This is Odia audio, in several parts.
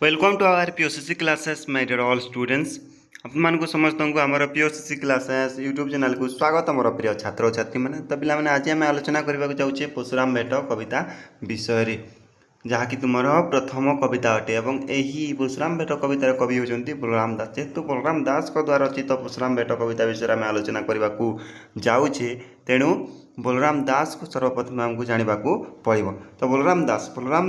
Welcome to our POCC classes my dear all students आपको समस्त को आम पीओसीसी क्लासेस यूट्यूब चैनल को स्वागत मोर प्रिय छात्र छात्री मैंने तो पे आज आम आलोचना करने जाऊे परशुराम भेट कविता विषय जहाँकि तुम प्रथम कविता अटे और यही परशुराम भेट कवितार कवि होती बलराम दास जेहेतु बलराम दास द्वारा रचित परशुराम भेट कविता विषय में आलोचना करने को जाऊे तेणु बलराम दास को सर्वप्रथम आमको जानवा पड़ो। तो बलराम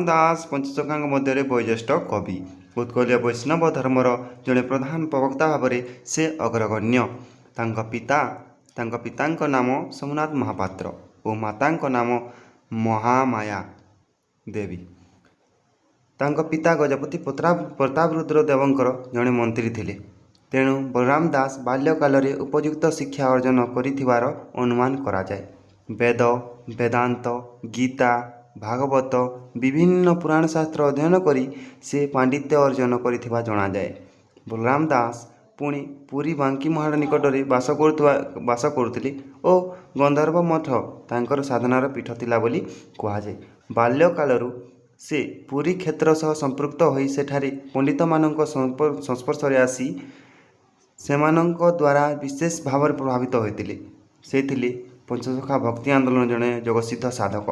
दास पंचसखांग मध्य वयोज्येष्ठ कवि उत्कलीय वैष्णव धर्मर जड़े प्रधान प्रवक्ता भाव से अग्रगण्य। पिता नाम सोमनाथ महापात्र और माता नाम महामाया देवी। तांको पिता गजपति प्रतापरुद्र देवंकर जड़े मंत्री थिले। तेणु बलराम दास बाल्यकाल उपयुक्त शिक्षा अर्जन करिथिवार अनुमान करा जाए। वेद वेदांत गीता भागवत विभिन्न पुराण शास्त्र अध्ययन करी से पांडित्य अर्जन करिथिबा जणा जाए। बलराम दास पुणी पुरी बांकी महाड़ निकटरे बास करुथिले और गंधर्व मठ तांकर साधनार पीठ थिला बोली कहुए। बाल्यकालरू से पुरी क्षेत्र सह संपृक्त होई सेठारे पंडित मानक संस्पर्श आसी सेमानंक द्वारा विशेष भाव प्रभावित होते। से थिले पंचसखा भक्ति आंदोलन जड़े जगसिद्ध साधक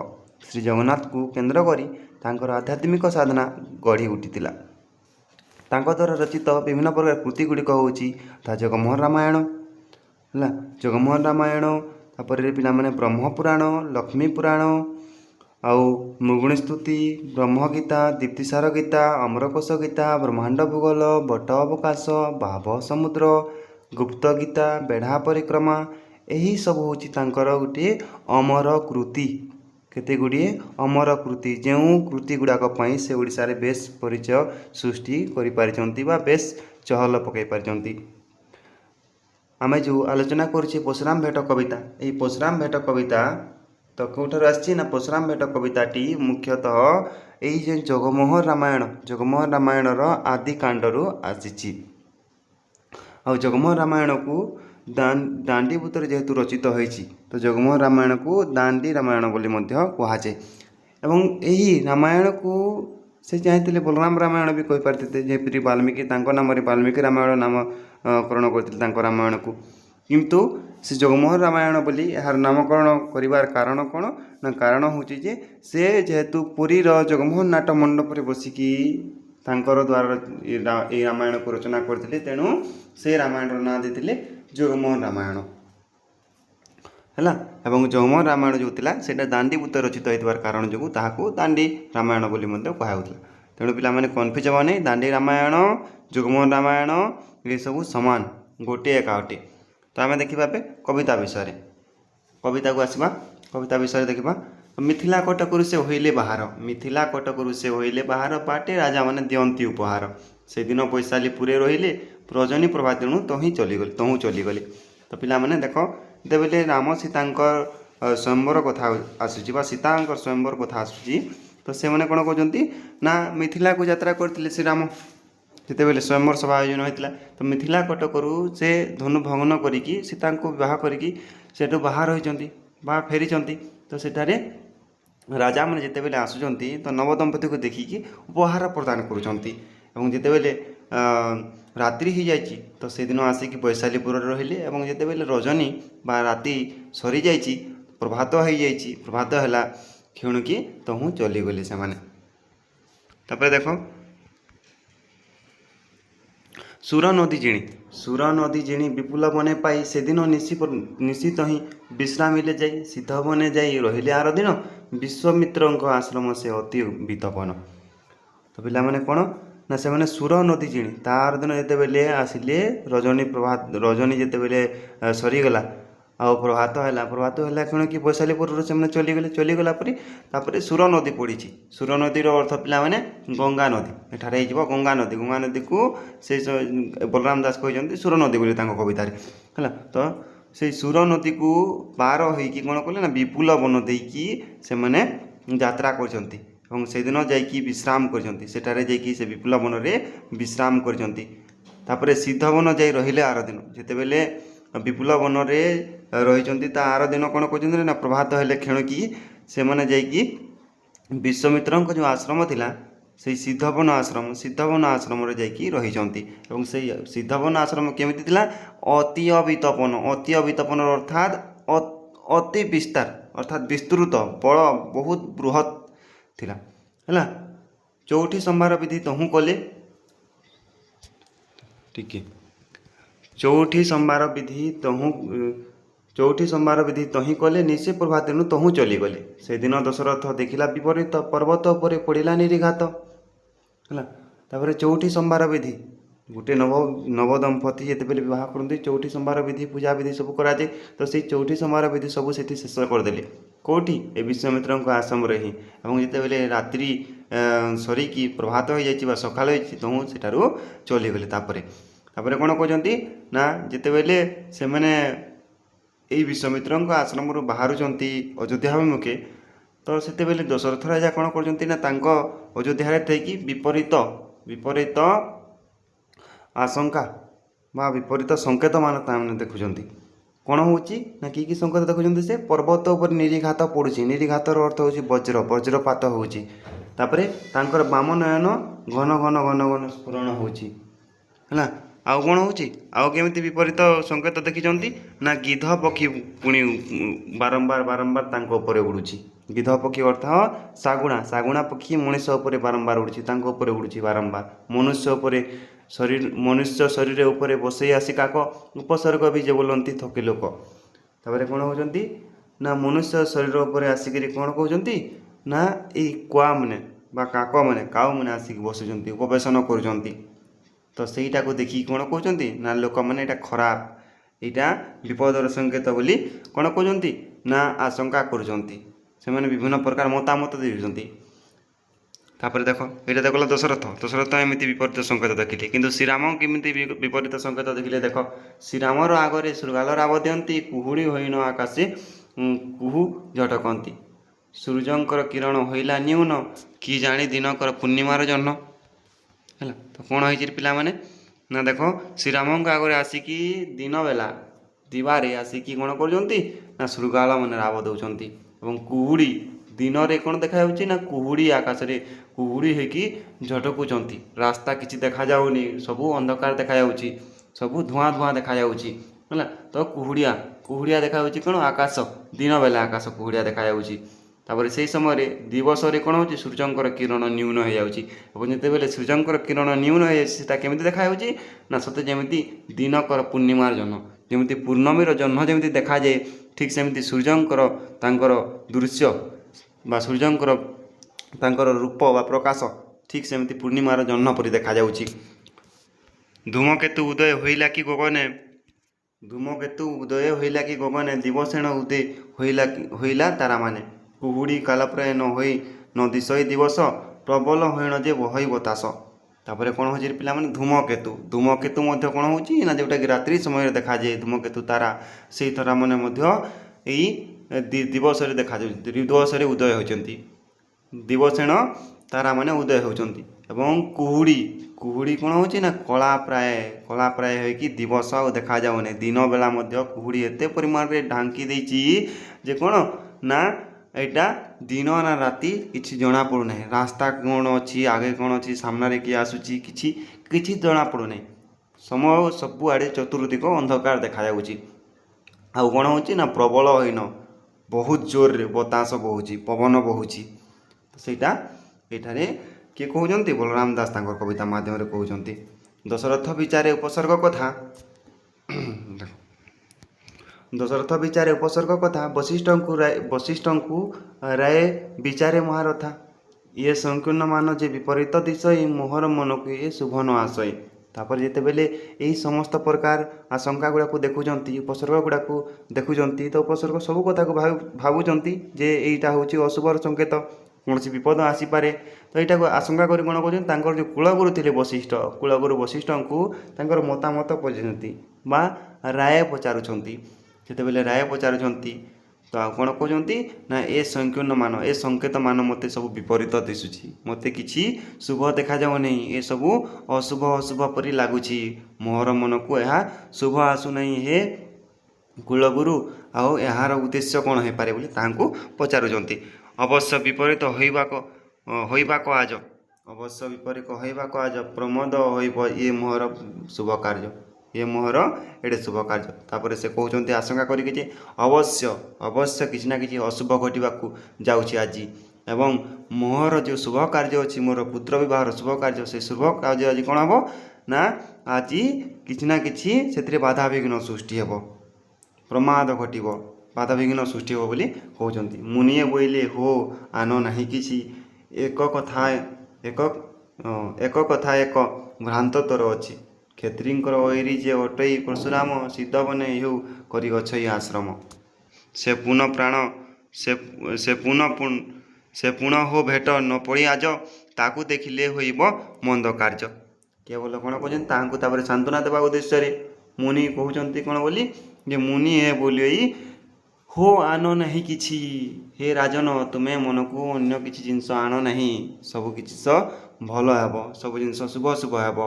श्री जगन्नाथ को केन्द्र करी तांकर आध्यात्मिक साधना गढ़ी उठिथिला। तांको द्वारा रचित विभिन्न प्रकार कृति गुड़िक होउची जगमोहन रामायण है। जगमोहन रामायण तापर पिलामाने ब्रह्मपुराण लक्ष्मी पुराण आउ मृगुणी स्तुति ब्रह्मगीता दीप्तिसार गीता अमरकोश गीता ब्रह्मांड भूगोल बट अवकाश भाव समुद्र गुप्त गीता बेढ़ा परिक्रमा यही सब हूँ गोटे अमर कृति। केते गुड़िए अमर कृति जो कृति गुड़ाक से ओडिशारे बेस परिचय सृष्टि करिपारिचंती बा बेस चहल पकई पारिचंती। आमे जो आलोचना करुचे परशुराम भेट कविता यही परशुराम भेट कविता तो कौठार आसी ना परशुराम भेट कविताटी मुख्यतः यही जगमोहन रामायण आदि कांडरू आसी। आ जगमोहन रामायण को दांडी भूतर जेहेतु रचित होती तो जगमोहन रामायण को दांडी रामायण बोली कहुए। एवं यही रामायण को से चाहते बलराम रामायण भी कही पारते जेपरी वाल्मीकि नाम वाल्मीकि रामायण नामकरण करते रामायण को किंतु से जगमोहन रामायण बोली यार नामकरण करिवार कारण कौन ना कारण हूँ से जेहेतु पुरी जगमोहन नाट मंडप बसिकी तांकर द्वारा ये रामायण को रचना करते तेणु से रामायण ना देते जगमोहन रामायण है। एवं जगमोहन रामायण जो था से दांडी भूत रचित होइतबार कारण जो ताहाकू दांडी रामायण बोली कहुला। तेणु पिलामाने कन्फ्यूज हेबा नहीं दांडी रामायण जगमोहन रामायण ये सब सामान गोटे एका अटे। तो आम देखा कविता विषय कविता को आसवा कविता विषय देखा मिथिला कटकरू से होइले बाहर पाटे राजा माने दियंती उपहार से दिन पैसाली पुरे रहिले प्रजनी प्रभा तेणु तही चलीगले। तो पिला माने देख जेतेबेले राम सीता स्वयंवर कथा आसूची बा सीता स्वयंवर कथा आसूची तो से मैंने कौन कहते ना मिथिला को यात्रा करते श्रीराम जितेबले स्वयंवर सभा आयोजन होता तो मिथिला कटकरू से धनु भंगन करिकी सीता को विवाह करिकी सेठू बाहर होइचंती बा फेरी तो सेठारे राजा मैंने जितेबले आसुचंती तो नवदंपति को देखिकी उपहार प्रदान करुचंती एवं जितेबले रात्रि हो जाइए तो से दिन आसिक वैशालीपुर रहिले एवं जितेबले रजनी बा राति सरी जाइए प्रभात हो जाइए प्रभात है क्षणुकी तो हूँ चलीगले से माने। तापर देख सुर नदी जिणी विपुल बने पाई से दिन निशित ही विश्राम जाई सिद्ध बने जाई रहिले आर दिन विश्वामित्र आश्रम से अति वितपन। तो पिला माने कौन ना से मैंने सुर नदी जिणी तार दिन जितेबले आसिले रजनी जितेबले सरीगला आ प्रभात है क्षण कि वैशालीपुर से मैंने चलीगला तापर सुर नदी पड़ी सुर नदीर अर्थ पिला माने गंगा नदी एठारे गंगा नदी को से बलराम दास कहते सुर नदी बोली कवितार है। तो से सुर नदी को पार होइकी कौन कले ना विपुल वन देकी से मैंने यात्रा करछंती एवं से दिन जाइकी विश्राम करछंती सेठारे जाइकी से विपुल वन रे विश्राम करछंती। तापर सिद्ध वन जाई रहिले आर दिन जेतेबेले विपुल वन रे रही आर दिन कौन कहते ना प्रभात हेले क्षण कि से मैंने जाइकी विश्वामित्र जो आश्रम थिला ସେଇ ସିଦ୍ଧବନ ଆଶ୍ରମରେ ଯାଇକି ରହିଛନ୍ତି। ଏବଂ ସେଇ ସିଦ୍ଧବନ ଆଶ୍ରମ କେମିତି ଥିଲା? ଅତି ଅବିତପନ ଅର୍ଥାତ୍ ଅତି ବିସ୍ତାର ଅର୍ଥାତ୍ ବିସ୍ତୃତ ବଡ଼ ବହୁତ ବୃହତ୍ ଥିଲା ହେଲା। ଚଉଠି ସମ୍ଭାର ବିଧି ତହୁଁ କଲେ ଟିକେ ଚଉଠି ସମ୍ଭାର ବିଧି ତହିଁ କଲେ ନିଶି ପ୍ରଭାତେନୁ ତହୁଁ ଚଲିଗଲେ। ସେଦିନ ଦଶରଥ ଦେଖିଲା ବିପରୀତ ପର୍ବତ ଉପରେ ପଡ଼ିଲା ନିରିଘାତ ହେଲା। ତାପରେ ଚଉଠି ସମ୍ଭାର ବିଧି ଗୋଟେ ନବଦମ୍ପତି ଯେତେବେଳେ ବିବାହ କରନ୍ତି ଚଉଠି ସମ୍ଭାର ବିଧି ପୂଜା ବିଧି ସବୁ କରାଯାଏ। ତ ସେଇ ଚଉଠି ସମ୍ଭାର ବିଧି ସବୁ ସେଠି ଶେଷ କରିଦେଲେ। କେଉଁଠି? ଏ ବିଶ୍ୱାମିତ୍ରଙ୍କ ଆଶ୍ରମରେ ହିଁ। ଏବଂ ଯେତେବେଳେ ରାତ୍ରି ସରିକି ପ୍ରଭାତ ହୋଇଯାଇଛି ବା ସକାଳ ହୋଇଛି ତହୁଁ ସେଠାରୁ ଚଲିଗଲେ। ତାପରେ କ'ଣ କହୁଛନ୍ତି ନା ଯେତେବେଳେ ସେମାନେ ଏଇ ବିଶ୍ୱାମିତ୍ରଙ୍କ ଆଶ୍ରମରୁ ବାହାରୁଛନ୍ତି ଅଯୋଧ୍ୟା ଅଭିମୁଖେ, ତ ସେତେବେଳେ ଦଶରଥ ରାଜା କ'ଣ କରୁଛନ୍ତି ନା ତାଙ୍କ ଅଯୋଧ୍ୟାରେ ଥାଇକି ବିପରୀତ ଆଶଙ୍କା ବା ବିପରୀତ ସଙ୍କେତମାନ ତାମାନେ ଦେଖୁଛନ୍ତି। କ'ଣ ହେଉଛି ନା କି ସଙ୍କେତ ଦେଖୁଛନ୍ତି? ସେ ପର୍ବତ ଉପରେ ନିରିଘାତ ପଡ଼ୁଛି। ନିରିଘାତର ଅର୍ଥ ହେଉଛି ବଜ୍ରପାତ ହେଉଛି। ତାପରେ ତାଙ୍କର ବାମ ନୟନ ଘନ ସ୍ଫୁରଣ ହେଉଛି ହେଲା। ଆଉ କ'ଣ ହେଉଛି? ଆଉ କେମିତି ବିପରୀତ ସଙ୍କେତ ଦେଖିଛନ୍ତି ନା ଗିଧ ପକ୍ଷୀ ପୁଣି ବାରମ୍ବାର ତାଙ୍କ ଉପରେ ଉଡ଼ୁଛି। ଗିଧ ପକ୍ଷୀ ଅର୍ଥ ଶାଗୁଣା ପକ୍ଷୀ ମଣିଷ ଉପରେ ବାରମ୍ବାର ଉଡ଼ୁଛି, ତାଙ୍କ ଉପରେ ଉଡ଼ୁଛି ବାରମ୍ବାର। ମନୁଷ୍ୟ ଶରୀର ଉପରେ ବସେଇ ଆସି କାକ ଉପସର୍ଗ ବି ଯେ ବୋଲନ୍ତି ଥକି ଲୋକ। ତାପରେ କ'ଣ ହେଉଛନ୍ତି ନା ମନୁଷ୍ୟ ଶରୀର ଉପରେ ଆସିକିରି କ'ଣ କହୁଛନ୍ତି ନା ଏଇ କୁଆମାନେ ବା କାଉମାନେ ଆସିକି ବସୁଛନ୍ତି, ଉପବେଶନ କରୁଛନ୍ତି। ତ ସେଇଟାକୁ ଦେଖିକି କ'ଣ କହୁଛନ୍ତି ନା ଲୋକମାନେ ଏଇଟା ଖରାପ, ଏଇଟା ବିପଦର ସଙ୍କେତ ବୋଲି କ'ଣ କହୁଛନ୍ତି ନା ଆଶଙ୍କା କରୁଛନ୍ତି। ସେମାନେ ବିଭିନ୍ନ ପ୍ରକାର ମତାମତ ଦେଉଛନ୍ତି। ତାପରେ ଦେଖ ଏଇଟା ଦେଖିଲ ଦଶରଥ ଏମିତି ବିପରୀତ ସଙ୍କେତ ଦେଖିଲେ। କିନ୍ତୁ ଶ୍ରୀରାମ କେମିତି ବିପରୀତ ସଙ୍କେତ ଦେଖିଲେ? ଦେଖ ଶ୍ରୀରାମର ଆଗରେ ଶୃଗାଳ ରାବ ଦିଅନ୍ତି, କୁହୁଡ଼ି ହୋଇନ ଆକାଶେ କୁହୁ ଝଟକନ୍ତି। ସୂର୍ଯ୍ୟଙ୍କର କିରଣ ହୋଇଲା ନ୍ୟୁନ, କି ଜାଣି ଦିନକର ପୂର୍ଣ୍ଣିମାର ଜହ୍ନ ହେଲା। ତ କ'ଣ ହେଇଛି ପିଲାମାନେ ନା ଦେଖ ଶ୍ରୀରାମଙ୍କ ଆଗରେ ଆସିକି ଦିବାରେ ଆସିକି କ'ଣ କରୁଛନ୍ତି ନା ଶୃଗାଳମାନେ ରାବ ଦେଉଛନ୍ତି। ଏବଂ କୁହୁଡ଼ି ଦିନରେ କ'ଣ ଦେଖାଯାଉଛି ନା କୁହୁଡ଼ି ଆକାଶରେ କୁହୁଡ଼ି ହେଇକି ଝଟକୁଛନ୍ତି। ରାସ୍ତା କିଛି ଦେଖାଯାଉନି, ସବୁ ଅନ୍ଧକାର ଦେଖାଯାଉଛି, ସବୁ ଧୂଆଁ ଦେଖାଯାଉଛି ହେଲା। ତ କୁହୁଡ଼ିଆ ଦେଖାଯାଉଛି କ'ଣ? ଆକାଶ ଦିନବେଲା ଆକାଶ କୁହୁଡ଼ିଆ ଦେଖାଯାଉଛି। ତାପରେ ସେହି ସମୟରେ ଦିବସରେ କ'ଣ ହେଉଛି? ସୂର୍ଯ୍ୟଙ୍କର କିରଣ ନ୍ୟୁନ ହୋଇଯାଉଛି। ଏବଂ ଯେତେବେଳେ ସୂର୍ଯ୍ୟଙ୍କର କିରଣ ନ୍ୟୁନ ହୋଇଯାଉଛି ସେଟା କେମିତି ଦେଖାଯାଉଛି ନା ସତେ ଯେମିତି ଦିନକର ପୂର୍ଣ୍ଣିମାର ଜହ୍ନ, ଯେମିତି ପୂର୍ଣ୍ଣମୀର ଜହ୍ନ ଯେମିତି ଦେଖାଯାଏ, ଠିକ୍ ସେମିତି ସୂର୍ଯ୍ୟଙ୍କର ତାଙ୍କର ଦୃଶ୍ୟ ବା ସୂର୍ଯ୍ୟଙ୍କର ତାଙ୍କର ରୂପ ବା ପ୍ରକାଶ ଠିକ୍ ସେମିତି ପୂର୍ଣ୍ଣିମାର ଜହ୍ନ ପରି ଦେଖାଯାଉଛି। ଧୂମକେତୁ ଉଦୟ ହୋଇଲା କି ଗଗନେ ଦିବସେଣ ଉଦୟ ହୋଇଲା ତାରାମାନେ। କୁହୁଡ଼ି କାଲପ୍ରାୟ ନ ଦିଶଇ ଦିବସ, ପ୍ରବଳ ହୋଇଣ ଯେ ବହଇ ବତାସ। ତାପରେ କ'ଣ ହେଉଛି ପିଲାମାନେ? ଧୂମକେତୁ ମଧ୍ୟ କ'ଣ ହେଉଛି ନା ଯେଉଁଟାକି ରାତ୍ରି ସମୟରେ ଦେଖାଯାଏ ଧୂମକେତୁ ତାରା, ସେଇ ତାରାମାନେ ମଧ୍ୟ ଏଇ ଦିବସରେ ଦେଖାଯାଉଛି, ଦିବସରେ ଉଦୟ ହେଉଛନ୍ତି। ଦିବସେଣ ତାରାମାନେ ଉଦୟ ହେଉଛନ୍ତି। ଏବଂ କୁହୁଡ଼ି କ'ଣ ହେଉଛି ନା କଳା ପ୍ରାୟ ହୋଇକି ଦିବସ ଆଉ ଦେଖାଯାଉନି। ଦିନ ବେଲା ମଧ୍ୟ କୁହୁଡ଼ି ଏତେ ପରିମାଣରେ ଢାଙ୍କି ଦେଇଛି ଯେ କ'ଣ ନା ଏଇଟା ଦିନ ନା ରାତି କିଛି ଜଣାପଡ଼ୁନାହିଁ। ରାସ୍ତା କ'ଣ ଅଛି, ଆଗେ କ'ଣ ଅଛି, ସାମ୍ନାରେ କିଏ ଆସୁଛି, କିଛି ଜଣାପଡ଼ୁନାହିଁ। ସମୟ ସବୁଆଡ଼େ ଚତୁର୍ଦିଗ ଅନ୍ଧକାର ଦେଖାଯାଉଛି। ଆଉ କ'ଣ ହେଉଛି ନା ପ୍ରବଳ ହୋଇନ ବହୁତ ଜୋରରେ ବତାସ ବହୁଛି, ପବନ ବହୁଛି। ସେଇଟା ଏଠାରେ କିଏ କହୁଛନ୍ତି? ବଳରାମ ଦାସ ତାଙ୍କର କବିତା ମାଧ୍ୟମରେ କହୁଛନ୍ତି। ଦଶରଥ ବିଚାରେ ଉପସର୍ଗ କଥା ବଶିଷ୍ଠଙ୍କୁ ରାୟ ବିଚାରେ ମହାରଥା। ଇଏ ସଂକୀର୍ଣ୍ଣ ମାନ ଯେ ବିପରୀତ ଦିଶଇ, ମୋହର ମନକୁ ଏ ଶୁଭ ନ ଆଶୟ। ତାପରେ ଯେତେବେଳେ ଏହି ସମସ୍ତ ପ୍ରକାର ଆଶଙ୍କା ଗୁଡ଼ାକୁ ଦେଖୁଛନ୍ତି, ଉପସର୍ଗ ଗୁଡ଼ାକୁ ଦେଖୁଛନ୍ତି, ତ ଉପସର୍ଗ ସବୁ କଥାକୁ ଭାବୁଛନ୍ତି ଯେ ଏଇଟା ହେଉଛି ଅଶୁଭର ସଙ୍କେତ, କୌଣସି ବିପଦ ଆସିପାରେ। ତ ଏଇଟାକୁ ଆଶଙ୍କା କରି କ'ଣ କରୁଛନ୍ତି? ତାଙ୍କର ଯେଉଁ କୁଳଗୁରୁ ଥିଲେ କୁଳଗୁରୁ ବଶିଷ୍ଠଙ୍କୁ ତାଙ୍କର ମତାମତ ପଚାରୁଛନ୍ତି ବା ରାୟ ପଚାରୁଛନ୍ତି। ଯେତେବେଳେ ରାୟ ପଚାରୁଛନ୍ତି ତ ଆଉ କ'ଣ କହୁଛନ୍ତି ନା ଏ ସଙ୍କେତ ମାନ ମୋତେ ସବୁ ବିପରୀତ ଦିଶୁଛି, ମୋତେ କିଛି ଶୁଭ ଦେଖାଯାଉନାହିଁ, ଏସବୁ ଅଶୁଭ ପରି ଲାଗୁଛି, ମୋହର ମନକୁ ଏହା ଶୁଭ ଆସୁନାହିଁ ହେ କୁଳଗୁରୁ, ଆଉ ଏହାର ଉଦ୍ଦେଶ୍ୟ କ'ଣ ହୋଇପାରେ ବୋଲି ତାହାଙ୍କୁ ପଚାରୁଛନ୍ତି। ଅବଶ୍ୟ ବିପରୀତ ହୋଇବାକୁ ଆଜ ଅବଶ୍ୟ ବିପରୀ କହିବା କୁହାଯାଏ ପ୍ରମୋଦ ହୋଇବ ଇଏ ମୋହର ଶୁଭ କାର୍ଯ୍ୟ, ଇଏ ମୋହର ଏଡ଼େ ଶୁଭ କାର୍ଯ୍ୟ। ତାପରେ ସେ କହୁଛନ୍ତି ଆଶଙ୍କା କରିକି ଯେ ଅବଶ୍ୟ କିଛି ନା କିଛି ଅଶୁଭ ଘଟିବାକୁ ଯାଉଛି ଆଜି, ଏବଂ ମୋହର ଯେଉଁ ଶୁଭ କାର୍ଯ୍ୟ ଅଛି, ମୋର ପୁତ୍ର ବିବାହର ଶୁଭ କାର୍ଯ୍ୟ, ସେ ଶୁଭ କାର୍ଯ୍ୟ ଆଜି କ'ଣ ହେବ ନା ଆଜି କିଛି ନା କିଛି ସେଥିରେ ବାଧାବିଘ୍ନ ସୃଷ୍ଟି ହେବ, ପ୍ରମାଦ ଘଟିବ, ବାଧାବିଘ୍ନ ସୃଷ୍ଟି ହେବ ବୋଲି କହୁଛନ୍ତି। ମୁନିଏ ବୋଇଲେ ହୋ ଆନ ନାହିଁ କିଛି, ଏକ କଥା ଏକ ଭ୍ରାନ୍ତ ତୋର ଅଛି। କ୍ଷତ୍ରିଙ୍କର ଐରୀ ଯେ ଅଟଇ ପରଶୁରାମ, ସିଦ୍ଧବନେ ହେଉ କରି ଗଛ ଇ ଆଶ୍ରମ। ସେ ପୁଣ ହୋ ଭେଟ ନ ପଡ଼ି ଆଜ, ତାକୁ ଦେଖିଲେ ହୋଇବ ମନ୍ଦ କାର୍ଯ୍ୟ। କେବଳ କ'ଣ କହୁଛନ୍ତି ତାହାଙ୍କୁ ତାପରେ ସାନ୍ତ୍ୱନା ଦେବା ଉଦ୍ଦେଶ୍ୟରେ ମୁନି କହୁଛନ୍ତି କ'ଣ ବୋଲି ଯେ ମୁନି ଏ ବୋଲି ହୋ ଆନ ନାହିଁ କିଛି, ହେ ରାଜନ ତୁମେ ମନକୁ ଅନ୍ୟ କିଛି ଜିନିଷ ଆଣ ନାହିଁ, ସବୁ କିଛି ଭଲ ହେବ, ସବୁ ଜିନିଷ ଶୁଭ ହେବ।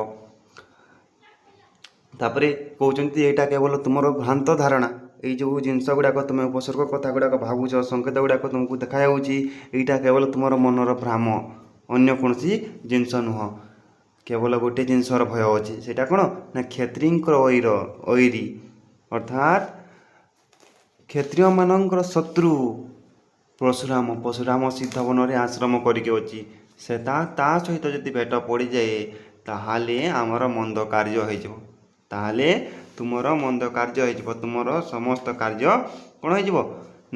ତାପରେ କହୁଛନ୍ତି ଏଇଟା କେବଳ ତୁମର ଭ୍ରାନ୍ତ ଧାରଣା, ଏଇ ଯେଉଁ ଜିନିଷ ଗୁଡ଼ାକ ତୁମେ ଉପସର୍ଗ କଥା ଗୁଡ଼ାକ ଭାବୁଛ, ସଂକେତ ଗୁଡ଼ାକ ତୁମକୁ ଦେଖାଯାଉଛି, ଏଇଟା କେବଳ ତୁମର ମନର ଭ୍ରାମ, ଅନ୍ୟ କୌଣସି ଜିନିଷ ନୁହଁ। କେବଳ ଗୋଟେ ଜିନିଷର ଭୟ ଅଛି, ସେଇଟା କ'ଣ ନା କ୍ଷତ୍ରିଙ୍କର ଐରୀ, ଅର୍ଥାତ୍ କ୍ଷତ୍ରିୟମାନଙ୍କର ଶତ୍ରୁ ପରଶୁରାମ ସିଦ୍ଧବନରେ ଆଶ୍ରମ କରିକି ଅଛି, ସେ ତା ସହିତ ଯଦି ଭେଟ ପଡ଼ିଯାଏ ତାହେଲେ ଆମର ମନ୍ଦ କାର୍ଯ୍ୟ ହୋଇଯିବ, ତାହେଲେ ତୁମର ମନ୍ଦ କାର୍ଯ୍ୟ ହୋଇଯିବ, ତୁମର ସମସ୍ତ କାର୍ଯ୍ୟ କ'ଣ ହୋଇଯିବ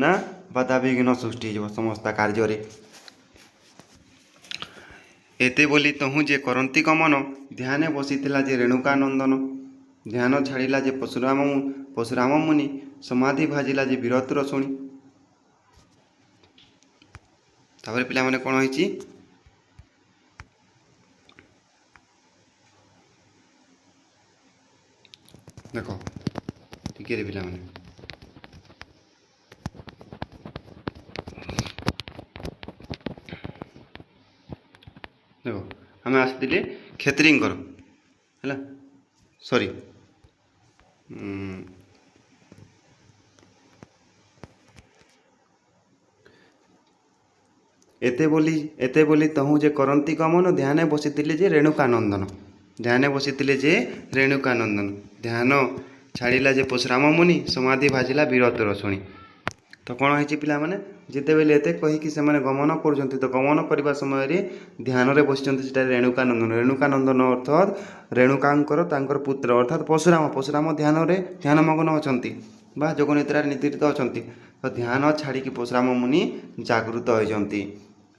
ନା ବାଧାବିଘ୍ନ ସୃଷ୍ଟି ହୋଇଯିବ ସମସ୍ତ କାର୍ଯ୍ୟରେ। ଏତେ ବୋଲି ତହୁଁ ଯେ କରନ୍ତି ଗମନ, ଧ୍ୟାନେ ବସିଥିଲା ଯେ ରେଣୁକା ନନ୍ଦନ। ଧ୍ୟାନ ଛାଡ଼ିଲା ଯେ ପରଶୁରାମ ମୁନି, ସମାଧି ଭାଜିଲା ଯେ ବୀରତ୍ୱର ଶୁଣି। ତାପରେ ପିଲାମାନେ କ'ଣ ହେଇଛି ଦେଖ ଟିକେ ପିଲାମାନେ, ଦେଖ ଆମେ ଆସିଥିଲେ କ୍ଷତ୍ରିଙ୍କର ହେଲା, ସରି ଏତେ ବୋଲି ତହୁଁ ଯେ କରନ୍ତି ଗମନ, ଧ୍ୟାନେ ବସିଥିଲେ ଯେ ରେଣୁକା ନନ୍ଦନ। ଧ୍ୟାନ ଛାଡ଼ିଲା ଯେ ପରଶୁରାମ ମୁନି, ସମାଧି ଭାଜିଲା ବୀରତ୍ୱର ଶୁଣି। ତ କ'ଣ ହେଇଛି ପିଲାମାନେ, ଯେତେବେଳେ ଏତେ କହିକି ସେମାନେ ଗମନ କରୁଛନ୍ତି, ତ ଗମନ କରିବା ସମୟରେ ଧ୍ୟାନରେ ବସିଛନ୍ତି, ସେଟା ରେଣୁକା ନନ୍ଦନ ଅର୍ଥାତ୍ ରେଣୁକାଙ୍କର ତାଙ୍କର ପୁତ୍ର ଅର୍ଥାତ୍ ପରଶୁରାମ ଧ୍ୟାନମଗ୍ନ ଅଛନ୍ତି ବା ଯୋଗନିଦ୍ରାରେ ନିଦ୍ରିତ ଅଛନ୍ତି। ତ ଧ୍ୟାନ ଛାଡ଼ିକି ପରଶୁରାମ ମୁନି ଜାଗୃତ ହୋଇଛନ୍ତି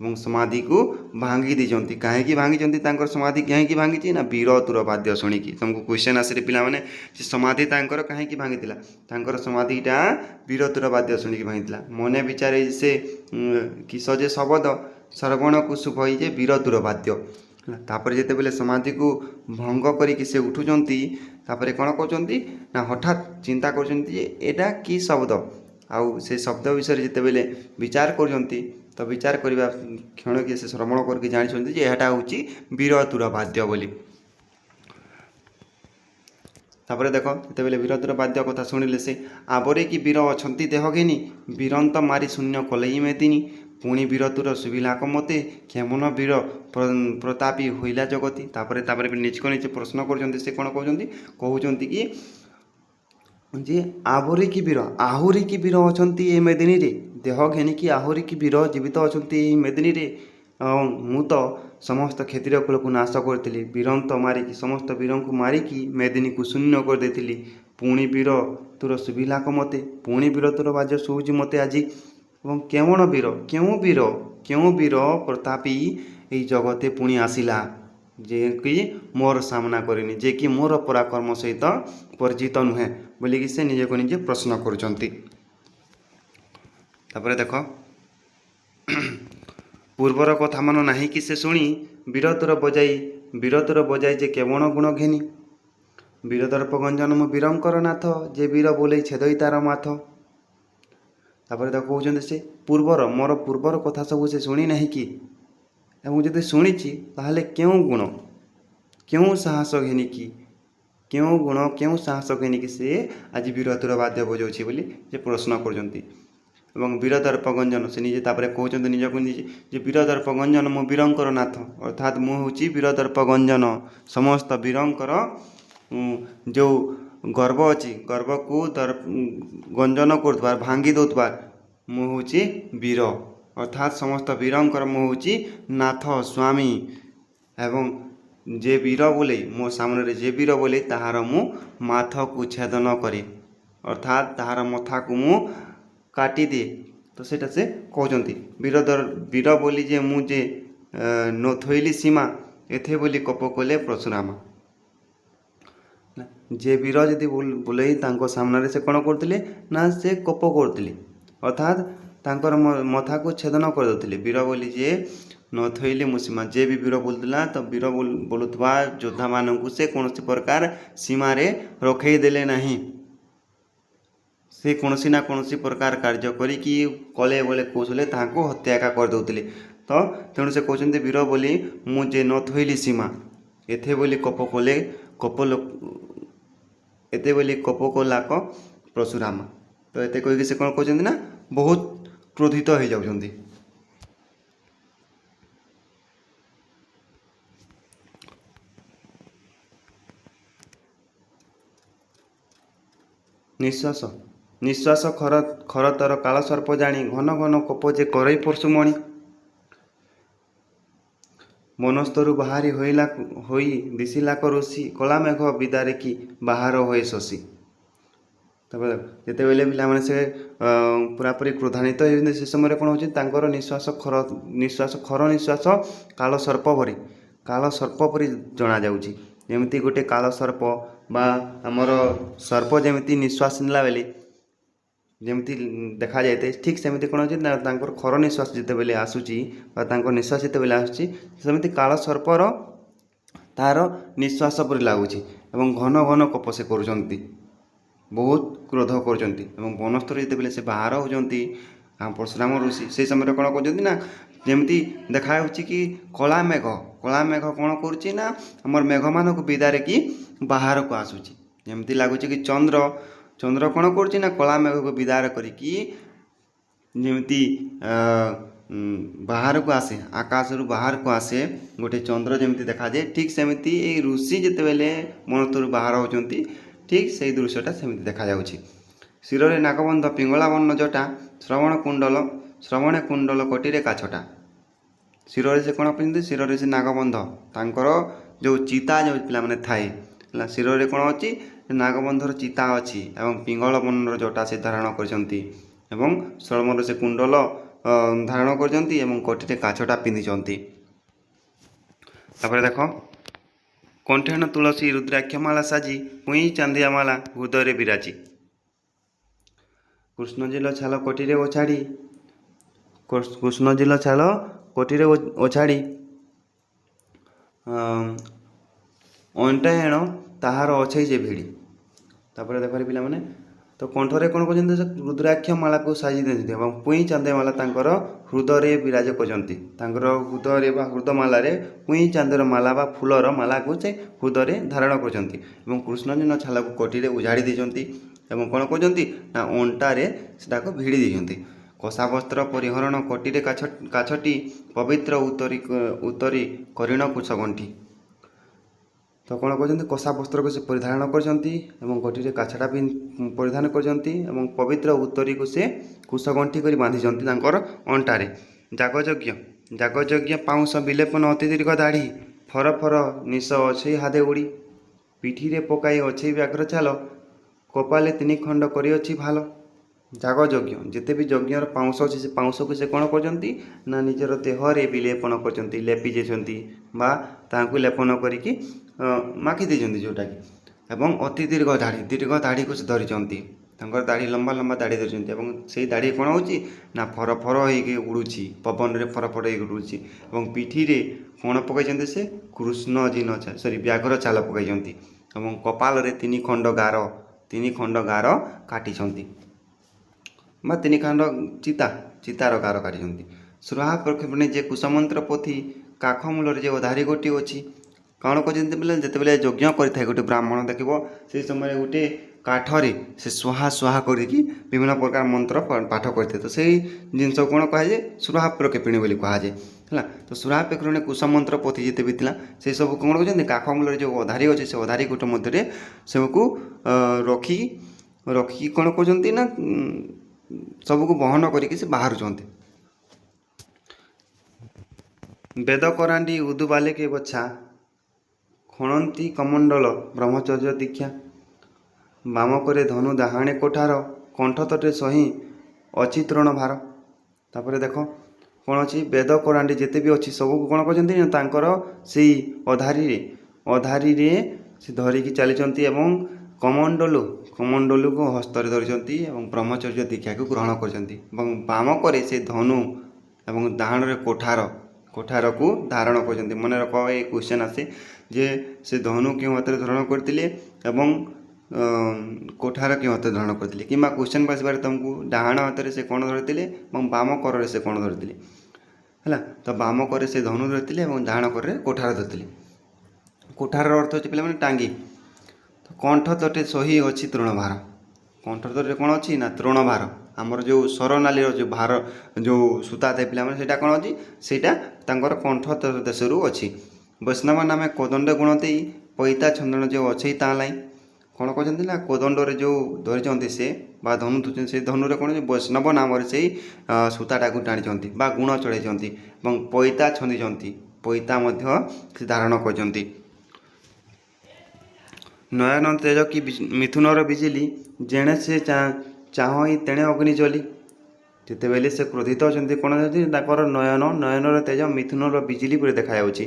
ଏବଂ ସମାଧିକୁ ଭାଙ୍ଗି ଦେଇଛନ୍ତି। କାହିଁକି ଭାଙ୍ଗିଛନ୍ତି, ତାଙ୍କର ସମାଧି କାହିଁକି ଭାଙ୍ଗିଛି ନା ବୀରତ୍ୱର ବାଦ୍ୟ ଶୁଣିକି। ତୁମକୁ କ୍ୱେଶ୍ଚନ୍ ଆସିଲେ ପିଲାମାନେ ଯେ ସମାଧି ତାଙ୍କର କାହିଁକି ଭାଙ୍ଗିଥିଲା, ତାଙ୍କର ସମାଧିଟା ବୀରତ୍ୱର ବାଦ୍ୟ ଶୁଣିକି ଭାଙ୍ଗିଥିଲା। ମନେ ବିଚାରେ ସେ କିସ ଯେ ଶବଦ, ଶ୍ରବଣକୁ ଶୁଭ ଯେ ବୀରତ୍ୱର ବାଦ୍ୟ। ତାପରେ ଯେତେବେଳେ ସମାଧିକୁ ଭଙ୍ଗ କରିକି ସେ ଉଠୁଛନ୍ତି, ତାପରେ କ'ଣ କରୁଛନ୍ତି ନା ହଠାତ୍ ଚିନ୍ତା କରୁଛନ୍ତି ଯେ ଏଇଟା କି ଶବ୍ଦ, ଆଉ ସେ ଶବ୍ଦ ବିଷୟରେ ଯେତେବେଳେ ବିଚାର କରୁଛନ୍ତି, ତ ବିଚାର କରିବା କ୍ଷଣକେ ସେ ଶ୍ରବଣ କରିକି ଜାଣିଛନ୍ତି ଯେ ଏହାଟା ହେଉଛି ବୀରତ୍ୱର ବାଦ୍ୟ ବୋଲି। ତାପରେ ଦେଖ ଯେତେବେଳେ ବୀରତ୍ୱର ବାଦ୍ୟ କଥା ଶୁଣିଲେ, ସେ ଆବରେ କି ବୀର ଅଛନ୍ତି ଦେହ ଘେନି, ବୀରନ୍ତ ମାରି ଶୂନ୍ୟ କଲେଇ ମେଦିନୀ। ପୁଣି ବୀରତ୍ୱର ଶୁଭିଲା ମତେ, କ୍ଷେମନ ବୀର ପ୍ରତାପୀ ହୋଇଲା ଜଗତି। ତାପରେ ନିଜକୁ ନିଜେ ପ୍ରଶ୍ନ କରୁଛନ୍ତି, ସେ କ'ଣ କହୁଛନ୍ତି କି ଯେ ଆହୁରି କି ବୀର ଅଛନ୍ତି ଏ ମେଦିନୀରେ, ଦେହ ଘେନିକି ଆହୁରି କି ବୀର ଜୀବିତ ଅଛନ୍ତି ଏହି ମେଦିନୀରେ। ମୁଁ ତ ସମସ୍ତ କ୍ଷତ୍ରିୟ କୁଳକୁ ନାଶ କରିଥିଲି, ବୀରନ୍ତ ମାରିକି ସମସ୍ତ ବୀରଙ୍କୁ ମାରିକି ମେଦିନୀକୁ ଶୂନ୍ୟ କରିଦେଇଥିଲି। ପୁଣି ବୀର ତୋର ଶୁଭିଲା ମତେ, ପୁଣି ବୀର ତୋର ବାଜ୍ୟ ଶୁଭୁଛି ମୋତେ ଆଜି। ଏବଂ କେଉଁ ବୀର ପ୍ରତାପୀ ଏହି ଜଗତେ ପୁଣି ଆସିଲା, ଯିଏକି ମୋର ସାମ୍ନା କରିନି, ଯିଏକି ମୋର ପରାକ୍ରମ ସହିତ ପରିଚିତ ନୁହେଁ ବୋଲିକି ସେ ନିଜକୁ ନିଜେ ପ୍ରଶ୍ନ କରୁଛନ୍ତି। ତାପରେ ଦେଖ ପୂର୍ବର କଥା ମାନ ନାହିଁ କି ସେ ଶୁଣି, ବୀରତ୍ୱର ବଜାଇ ଯେ କେବଳ ଗୁଣ ଘେନି। ବୀରଦର୍ପ ଗଞ୍ଜନ ମୁଁ ବୀରଙ୍କର ନାଥ, ଯେ ବୀର ବୋଲେଇ ଛେଦଇ ତାର ମାଥ। ତାପରେ ତାକୁ କହୁଛନ୍ତି ସେ ମୋର ପୂର୍ବର କଥା ସବୁ ସେ ଶୁଣି ନାହିଁ କି, ଏବଂ ଯଦି ଶୁଣିଛି ତାହେଲେ କେଉଁ ଗୁଣ କେଉଁ ସାହସ ଘେନିକି ସେ ଆଜି ବୀରତ୍ୱର ବାଦ୍ୟ ବଜାଉଛି ବୋଲି ସେ ପ୍ରଶ୍ନ କରୁଛନ୍ତି। ଏବଂ ବୀର ଦର୍ପ ଗଞ୍ଜନ ସେ ନିଜେ ତାପରେ କହୁଛନ୍ତି ନିଜକୁ ନିଜେ ଯେ ବୀର ଦର୍ପ ଗଞ୍ଜନ ମୁଁ ବୀରଙ୍କର ନାଥ ଅର୍ଥାତ୍ ମୁଁ ହେଉଛି ବୀର ଦର୍ପ ଗଞ୍ଜନ ସମସ୍ତ ବୀରଙ୍କର ଯେଉଁ ଗର୍ବ ଅଛି ଗର୍ବକୁ ଗଞ୍ଜନ କରୁଥିବା ଭାଙ୍ଗି ଦେଉଥିବା ମୁଁ ହେଉଛି ବୀର ଅର୍ଥାତ୍ ସମସ୍ତ ବୀରଙ୍କର ମୁଁ ହେଉଛି ନାଥ ସ୍ୱାମୀ ଏବଂ ଯେ ବୀର ବୋଲେ ମୋ ସାମନାରେ ଯେ ବୀର ବୋଲେ ତାହାର ମୁଁ ମାଥକୁ ଛେଦନ କରେ ଅର୍ଥାତ୍ ତାହାର ମଥାକୁ ମୁଁ କାଟିଦିଏ। ତ ସେଇଟା ସେ କହୁଛନ୍ତି ବୀର ବୋଲି ଯେ ମୁଁ ଯେ ନଥୋଇଲି ସୀମା ଏଥେ ବୋଲି କୋପ କଲେ ପରଶୁରାମ। ଯେ ବୀର ଯଦି ବୋଲେଇ ତାଙ୍କ ସାମ୍ନାରେ ସେ କ'ଣ କରୁଥିଲେ ନା ସେ କୋପ କରୁଥିଲେ ଅର୍ଥାତ୍ ତାଙ୍କର ମଥାକୁ ଛେଦନ କରିଦେଉଥିଲେ। ବୀର ବୋଲି ଯେ ନଥୋଇଲି ମୁଁ ସୀମା ଯେ ବି ବୀର ବୋଲୁଥିଲା ତ ବୀର ବୋଲୁଥିବା ଯୋଦ୍ଧାମାନଙ୍କୁ ସେ କୌଣସି ପ୍ରକାର ସୀମାରେ ରଖେଇ ଦେଲେ ନାହିଁ। ସେ କୌଣସି ନା କୌଣସି ପ୍ରକାର କାର୍ଯ୍ୟ କରିକି କଲେ ବୋଲେ କୌଶଳେ ତାହାଙ୍କୁ ହତ୍ୟା ଏକା କରିଦେଉଥିଲେ। ତ ତେଣୁ ସେ କହୁଛନ୍ତି ବୀର ବୋଲି ମୁଁ ଯେ ନଥୋଇଲି ସୀମା ଏଥେ ବୋଲି କୋପ କଲେ ଏତେ ବୋଲି କୋପ କଲାକ ପରଶୁରାମ। ତ ଏତେ କହିକି ସେ କ'ଣ କହୁଛନ୍ତି ନା ବହୁତ କ୍ରୋଧିତ ହୋଇଯାଉଛନ୍ତି। ନିଶ୍ୱାସ ଖରତର କାଳସର୍ପ ଜାଣି ଘନ ଘନ କୋପ ଯେ କରେଇ ପରଶୁମଣି ବନସ୍ତରୁ ବାହାରି ହୋଇ ଦିଶିଲାକ ଋଷି କଳା ମେଘ ବିଦାରେ କି ବାହାର ହୋଇ ଶଶୀ। ତାପରେ ଯେତେବେଳେ ପିଲାମାନେ ସେ ପୁରାପୁରି କ୍ରୋଧାନ୍ୱିତ ହେଉଛନ୍ତି ସେ ସମୟରେ କ'ଣ ହେଉଛି ତାଙ୍କର ନିଶ୍ୱାସ କାଳ ସର୍ପ ପରି ଜଣାଯାଉଛି। ଯେମିତି ଗୋଟେ କାଳ ସର୍ପ ବା ଆମର ସର୍ପ ଯେମିତି ନିଶ୍ୱାସ ନେଲା ବେଳେ ଯେମିତି ଦେଖାଯାଇଥାଏ ଠିକ୍ ସେମିତି କ'ଣ ହେଉଛି ନା ତାଙ୍କର ଖର ନିଶ୍ୱାସ ଯେତେବେଳେ ଆସୁଛି ବା ତାଙ୍କ ନିଶ୍ୱାସ ଯେତେବେଳେ ଆସୁଛି ସେମିତି କାଳ ସର୍ପର ତା'ର ନିଶ୍ୱାସ ପରି ଲାଗୁଛି ଏବଂ ଘନ ଘନ କୋପ ସେ କରୁଛନ୍ତି ବହୁତ କ୍ରୋଧ କରୁଛନ୍ତି। ଏବଂ ବନସ୍ତରୁ ଯେତେବେଳେ ସେ ବାହାର ହେଉଛନ୍ତି ପରଶୁରାମ ଋଷି ସେହି ସମୟରେ କ'ଣ କରୁଛନ୍ତି ନା ଯେମିତି ଦେଖାଯାଉଛି କି କଳା ମେଘ କ'ଣ କରୁଛି ନା ଆମର ମେଘମାନଙ୍କୁ ବିଦାରେ କି ବାହାରକୁ ଆସୁଛି। ଯେମିତି ଲାଗୁଛି କି ଚନ୍ଦ୍ର କ'ଣ କରୁଛି ନା କଳା ମେଘକୁ ବିଦାର କରିକି ଯେମିତି ବାହାରକୁ ଆସେ ଆକାଶରୁ ବାହାରକୁ ଆସେ ଗୋଟେ ଚନ୍ଦ୍ର ଯେମିତି ଦେଖାଯାଏ ଠିକ୍ ସେମିତି ଏଇ ଋଷି ଯେତେବେଳେ ବନସ୍ତରୁ ବାହାର ହେଉଛନ୍ତି ଠିକ୍ ସେଇ ଦୃଶ୍ୟଟା ସେମିତି ଦେଖାଯାଉଛି। ଶିରରେ ନାଗବନ୍ଧ ପିଙ୍ଗଳା ବର୍ଣ୍ଣ ଜଟା ଶ୍ରବଣେ କୁଣ୍ଡଲ କୋଟିରେ କାଛଟା। ଶିରରେ ସେ କ'ଣ ପିନ୍ଧନ୍ତି ଶିରରେ ସେ ନାଗବନ୍ଧ ତାଙ୍କର ଯେଉଁ ଚିତା ଯେଉଁ ପିଲାମାନେ ଥାଏ ହେଲା ଶିରରେ କ'ଣ ଅଛି ନାଗବନ୍ଧର ଚିତା ଅଛି ଏବଂ ପିଙ୍ଗଳ ବର୍ଣ୍ଣର ଜଟା ସେ ଧାରଣ କରିଛନ୍ତି ଏବଂ ଶ୍ରବଣରେ ସେ କୁଣ୍ଡଲ ଧାରଣ କରିଛନ୍ତି ଏବଂ କୋଟିରେ କାଛଟା ପିନ୍ଧିଛନ୍ତି। ତାପରେ ଦେଖ କଣ୍ଠେନ ତୁଳସୀ ରୁଦ୍ରାକ୍ଷମାଳା ସାଜି ପୁଇଁ ଚାନ୍ଦିଆମାଳା ହୃଦୟରେ ବିରାଜି। କୃଷ୍ଣଜିଲ ଛାଲ କୋଟିରେ ଓଛାଡ଼ି ଅଣ୍ଟାଏଣ ତାହାର ଅଛଇ ଯେ ଭିଡ଼ି। ତାପରେ ଦେଖରେ ପିଲାମାନେ ତ କଣ୍ଠରେ କ'ଣ କରୁଛନ୍ତି ରୁଦ୍ରାକ୍ଷ ମାଳାକୁ ସାଜି ଦେଇଛନ୍ତି ଏବଂ ପୁଇଁ ଚାନ୍ଦିଆମାଳା ତାଙ୍କର ହୃଦୟରେ ବିରାଜ କରିଛନ୍ତି। ତାଙ୍କର ହୃଦୟରେ ବା ହୃଦମାଳାରେ ପୁଇଁ ଚାନ୍ଦର ମାଳା ବା ଫୁଲର ମାଳାକୁ ସେ ହୃଦୟରେ ଧାରଣ କରିଛନ୍ତି ଏବଂ କୃଷ୍ଣଜିନ ଛାଲକୁ କୋଟିରେ ଉଜାଡ଼ି ଦେଇଛନ୍ତି ଏବଂ କ'ଣ କରୁଛନ୍ତି ନା ଅଣ୍ଟାରେ ସେଟାକୁ ଭିଡ଼ି ଦେଇଛନ୍ତି। କଷା ବସ୍ତ୍ର ପରିହରଣ କୋଟିରେ କାଛଟି ପବିତ୍ର ଉତ୍ତରୀ କରିଣ କୁଶଗଣ୍ଠି। ତ କ'ଣ କରୁଛନ୍ତି କଷା ବସ୍ତ୍ରକୁ ସେ ପରିଧାନ କରିଛନ୍ତି ଏବଂ କୋଟିରେ କାଛଟା ବି ପରିଧାନ କରିଛନ୍ତି ଏବଂ ପବିତ୍ର ଉତ୍ତରୀକୁ ସେ କୁଶଗଣ୍ଠି କରି ବାନ୍ଧିଛନ୍ତି ତାଙ୍କର ଅଣ୍ଟାରେ। ଯାଗଯଜ୍ଞ ପାଉଁଶ ବିଲେପନ ଅତି ଦୀର୍ଘ ଦାଢ଼ି ଫର ନିଶ ଅଛଇ ହାଦେ ଉଡ଼ି। ପିଠିରେ ପକାଇ ଅଛଇ ବ୍ୟାଘ୍ର ଚାଲ କପାଲେ 3 ଖଣ୍ଡ କରିଅଛି ଭାଲ। ଯାଗଯଜ୍ଞ ଯେତେ ବି ଯଜ୍ଞର ପାଉଁଶ ଅଛି ସେ ପାଉଁଶକୁ ସେ କ'ଣ କରୁଛନ୍ତି ନା ନିଜର ଦେହରେ ବି ଲେପନ କରିଛନ୍ତି ଲେପି ଦେଇଛନ୍ତି ବା ତାହାକୁ ଲେପନ କରିକି ମାଖି ଦେଇଛନ୍ତି ଯେଉଁଟାକି ଏବଂ ଅତି ଦୀର୍ଘ ଦାଢ଼ିକୁ ସେ ଧରିଛନ୍ତି ତାଙ୍କର ଦାଢ଼ି ଲମ୍ବା ଦାଢ଼ି ଧରିଛନ୍ତି ଏବଂ ସେଇ ଦାଢ଼ି କ'ଣ ହେଉଛି ନା ଫର ହେଇକି ଉଡ଼ୁଛି ପବନରେ ଫର ହେଇକି ଉଡ଼ୁଛି ଏବଂ ପିଠିରେ କ'ଣ ପକାଇଛନ୍ତି ସେ ବ୍ୟାଘ୍ର ଚାଲ ପକାଇଛନ୍ତି ଏବଂ କପାଳରେ 3 ଖଣ୍ଡ ଗାର କାଟିଛନ୍ତି ବା 3 ଖଣ୍ଡ ଚିତାର ଗାର କାଟିଛନ୍ତି। ସୁରାହା ପ୍ରକ୍ଷେପଣେ ଯେ କୁଶମନ୍ତ୍ର ପୋଥି କାଖ ମୂଳରେ ଯେ ଅଧାରି ଗୋଟିଏ ଅଛି। କ'ଣ କରିଛନ୍ତି ବୋଲେ ଯେତେବେଳେ ଯଜ୍ଞ କରିଥାଏ ଗୋଟେ ବ୍ରାହ୍ମଣ ଦେଖିବ ସେହି ସମୟରେ ଗୋଟେ କାଠରେ ସେ ସୁହା ସୁହା କରିକି ବିଭିନ୍ନ ପ୍ରକାର ମନ୍ତ୍ର ପାଠ କରିଥିଲେ। ତ ସେଇ ଜିନିଷ କ'ଣ କୁହାଯାଏ? ସୁରାହା ପ୍ରକ୍ଷେପିଣୀ ବୋଲି କୁହାଯାଏ ହେଲା। ତ ସୁରାହା ପ୍ରକ୍ଷେପିଣୀ କୁଶ ମନ୍ତ୍ର ପୋଥି ଯେତେ ବି ଥିଲା ସେସବୁ କ'ଣ କରୁଛନ୍ତି, କାଠ ମୂଳରେ ଯେଉଁ ଅଧାରି ଅଛି ସେ ଅଧାରି ଗୋଟେ ମଧ୍ୟରେ ସବୁକୁ ରଖିକି କ'ଣ କରୁଛନ୍ତି ନା ସବୁକୁ ବହନ କରିକି ସେ ବାହାରୁଛନ୍ତି। ବେଦ କରାଣ୍ଡି ଉଦୁ ବାଲେକେ ବଛା, ଖଣନ୍ତି କମଣ୍ଡଳ ବ୍ରହ୍ମଚର୍ଯ୍ୟ ଦୀକ୍ଷା, ବାମ କରେ ଧନୁ ଡାହାଣେ କୋଠାର, କଣ୍ଠ ତଟେ ସହି ଅଛି ତୃଣ ଭାର। ତାପରେ ଦେଖ କ'ଣ ଅଛି, ବେଦ କରାଣ୍ଡି ଯେତେ ବି ଅଛି ସବୁକୁ କ'ଣ କରିଛନ୍ତି ନା ତାଙ୍କର ସେଇ ଅଧାରିରେ ସେ ଧରିକି ଚାଲିଛନ୍ତି ଏବଂ କମଣ୍ଡଲୁକୁ ହସ୍ତରେ ଧରିଛନ୍ତି ଏବଂ ବ୍ରହ୍ମଚର୍ଯ୍ୟ ଦୀକ୍ଷାକୁ ଗ୍ରହଣ କରିଛନ୍ତି। ଏବଂ ବାମ କରେ ସେ ଧନୁ ଏବଂ ଡାହାଣରେ କୋଠାରକୁ ଧାରଣ କରିଛନ୍ତି। ମନେ ରଖ, ଏ କ୍ୱେଶ୍ଚନ୍ ଆସେ ଯେ ସେ ଧନୁ କେଉଁ ହାତରେ ଧାରଣ କରିଥିଲେ ଏବଂ କୋଠାର କେଉଁ ହାତରେ ଧାରଣ କରିଥିଲେ, କିମ୍ବା କ୍ୱେଶ୍ଚନ୍ ଆସିବାରେ ତୁମକୁ ଡାହାଣ ହାତରେ ସେ କ'ଣ ଧରିଥିଲେ ଏବଂ ବାମ କରରେ ସେ କ'ଣ ଧରିଥିଲେ ହେଲା। ତ ବାମ କରେ ସେ ଧନୁ ଧରିଥିଲେ ଏବଂ ଡାହାଣ କରରେ କୋଠାର ଧରିଥିଲେ। କୋଠାରର ଅର୍ଥ ହେଉଛି ପିଲାମାନେ ଟାଙ୍ଗି। ତ କଣ୍ଠ ତଟେ ସହି ଅଛି ତୃଣଭାର, କଣ୍ଠ ତଟେ କ'ଣ ଅଛି ନା ତୃଣଭାର। ଆମର ଯେଉଁ ସରନାলীର ଯେଉଁ ଭାର ଯେଉଁ ସୂତା ଥାଏ ପିଲାମାନେ ସେଇଟା କ'ଣ ଅଛି, ସେଇଟା ତାଙ୍କର କଣ୍ଠ ଦେଶରୁ ଅଛି। ବୈଷ୍ଣବ ନାମେ କୋଦଣ୍ଡ ଗୁଣ ଦେଇ ପଇତା ଛନ୍ଦନ ଯେଉଁ ଅଛି ତା ଲାଇ। କ'ଣ କହିଛନ୍ତି ନା କୋଦଣ୍ଡରେ ଯେଉଁ ଧରିଛନ୍ତି ସେ ବା ଧନୁ ଧରିଛନ୍ତି, ସେ ଧନୁରେ କ'ଣ ବୈଷ୍ଣବ ନାମରେ ସେଇ ସୂତାଟାକୁ ଟାଣିଛନ୍ତି ବା ଗୁଣ ଚଢ଼େଇଛନ୍ତି ଏବଂ ପଇତା ଛନ୍ଦିଛନ୍ତି, ପଇତା ମଧ୍ୟ ସେ ଧାରଣ କରିଛନ୍ତି। ନୟନ ତେଜ କି ମିଥୁନର ବିଜିଲି, ଯେଣେ ସେ ଚାହଁ ତେଣେ ଅଗ୍ନି ଜଲି। ଯେତେବେଳେ ସେ କ୍ରୋଧିତ ଅଛନ୍ତି କ'ଣ ଅଛନ୍ତି, ତାଙ୍କର ନୟନର ତେଜ ମିଥୁନର ବିଜିଲି ପରି ଦେଖାଯାଉଛି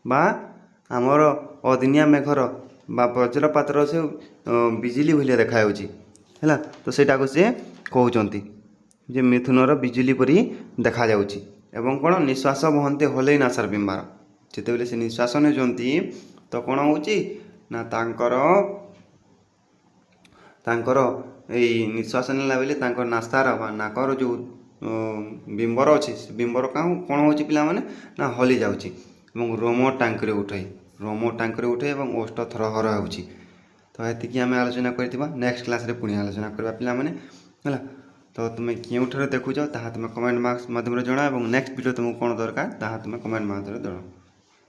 ବା ଆମର ଅଦିନିଆ ମେଘର ବା ବଜ୍ରପାତର ସେ ବିଜୁଳି ଭଳିଆ ଦେଖାଯାଉଛି ହେଲା। ତ ସେଇଟାକୁ ସେ କହୁଛନ୍ତି ଯେ ମିଥୁନର ବିଜୁଳି ପରି ଦେଖାଯାଉଛି। ଏବଂ କ'ଣ ନିଶ୍ୱାସ ବହନ୍ତେ ହଲେଇ ନାସାର ବିମ୍ବାର, ଯେତେବେଳେ ସେ ନିଶ୍ୱାସ ନେଉଛନ୍ତି ତ କ'ଣ ହେଉଛି ନା ତାଙ୍କର ଏଇ ନିଶ୍ୱାସ ନେଲା ବେଳେ ତାଙ୍କର ନାସାର ବା ନାକର ଯେଉଁ ବିମ୍ବର ଅଛି ସେ ବିମ୍ବର କ'ଣ ହେଉଛି ପିଲାମାନେ ନା ହଲି ଯାଉଛି ଏବଂ ରୋମ ଟାଙ୍କିରେ ଉଠେ ଏବଂ ଓଷ୍ଠ ଥରହର ହେଉଛି। ତ ଏତିକି ଆମେ ଆଲୋଚନା କରିଥିବା, ନେକ୍ସଟ କ୍ଲାସ୍ରେ ପୁଣି ଆଲୋଚନା କରିବା ପିଲାମାନେ ହେଲା। ତ ତୁମେ କେଉଁଠାରେ ଦେଖୁଛ ତାହା ତୁମେ କମେଣ୍ଟ ମାଧ୍ୟମରେ ଜଣାଅ ଏବଂ ନେକ୍ସଟ ଭିଡ଼ିଓ ତୁମକୁ କ'ଣ ଦରକାର ତାହା ତୁମେ କମେଣ୍ଟ ମାଧ୍ୟମରେ ଜଣାଅ।